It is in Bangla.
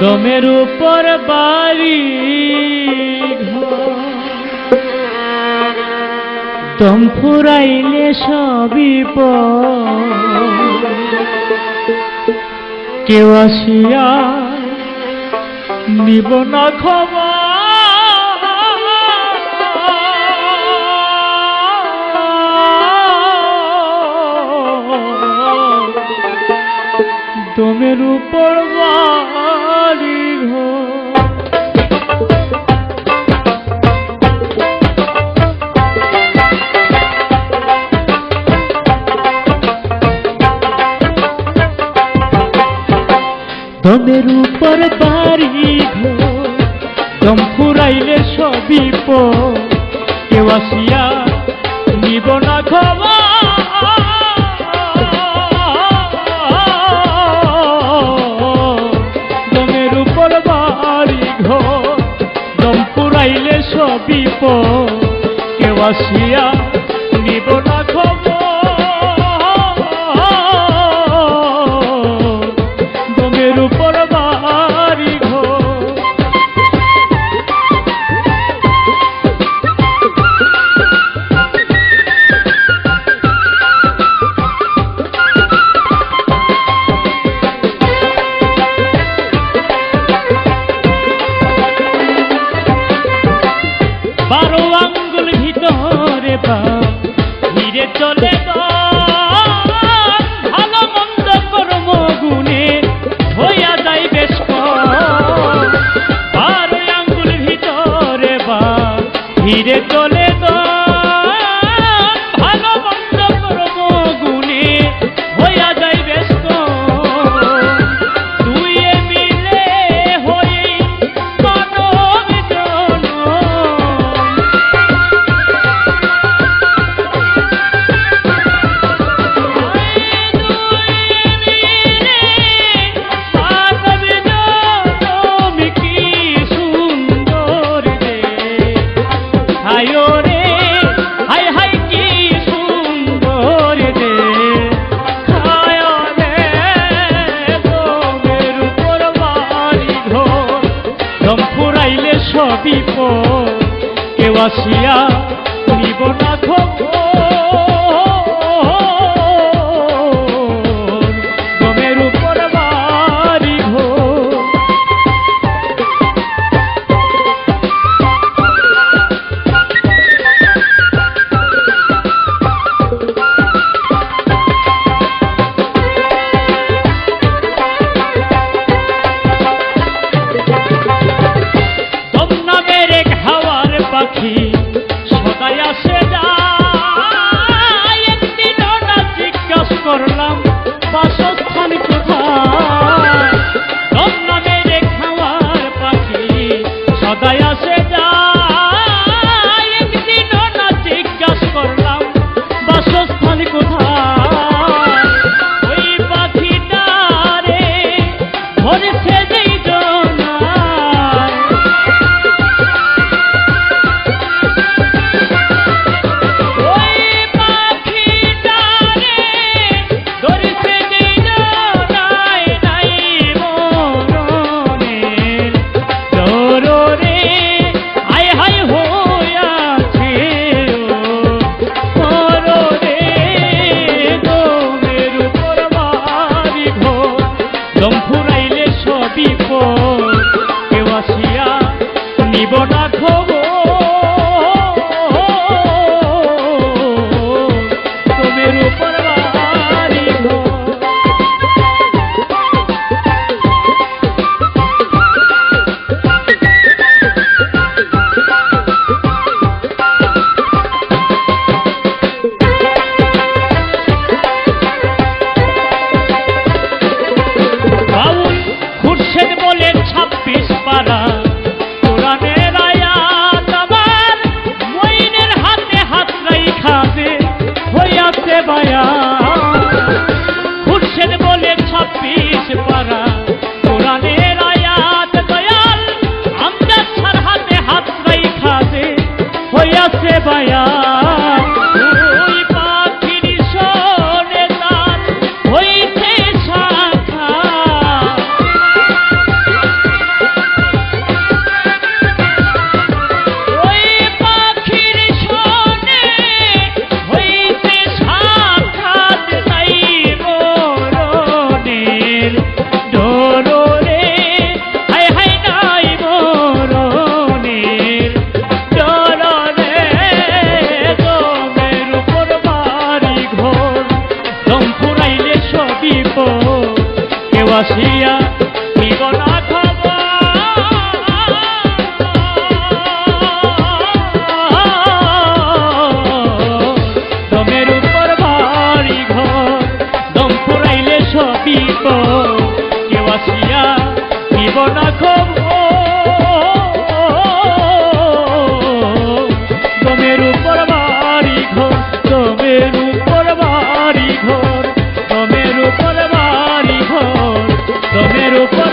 দমের উপর বাড়ি দম ফুরাইলে সবই কেউ আসিয়া নিব না খবর দমের উপর বাড়ি দমের উপর বাড়ি দম ফুরাইলে সবই কেউ আসিয়া নিব না খবর দমের উপর বাড়ি দম ফুরাইলে সবই কেউ আসিয়া নিব না খবর ধীরে চলে ভালো মন্দ কর্ম গুণে হইয়া যাই বেশ 12 আঙ্গুল ভিতরে ধীরে চলে ভালো মন্দ কর্ম গুণে হইয়া যাই বেশ দুয়ে মিলে হই মানব জন সবই কেউ আসিয়া নিব না খবর দমের উপর বাড়ি পাখি সদাই আসে যায় একদিনও না জিজ্ঞাসা করলাম বাসস্থান কোথায় তোর নামে রে খাওয়ার পাখি সদাই আসে যায় একদিনও না জিজ্ঞাসা করলাম বাসস্থান কোথায় ওই পাখিটা রে ধরেছে যেই দম ফুরাইলে সবই কেউ আসিয়া নিব না খবর দমের উপর বাড়ি বলে 26 পারা কোরআনের আয়াত আমার মইনের হাতে হাত রাইখা দে হইয়াছে বায়ান খুরশেদ বলে 26 পারা কোরআনের আয়াত দয়াল আমজাদ স্যার হাতে হাত রাইখা দে হইয়াছে বায়ান ওই পাখির শোনে তার হইতে শাখা আসিয়া নিব না খবর দমের উপর বাড়ি ঘর দম ফুরাইলে সবই তো কেউ আসিয়া নিব না খবর দমের উপর বাড়ি ঘর দমের উপর বাড়ি ঘর দমের উপর বাড়ি ঘর দমের উপর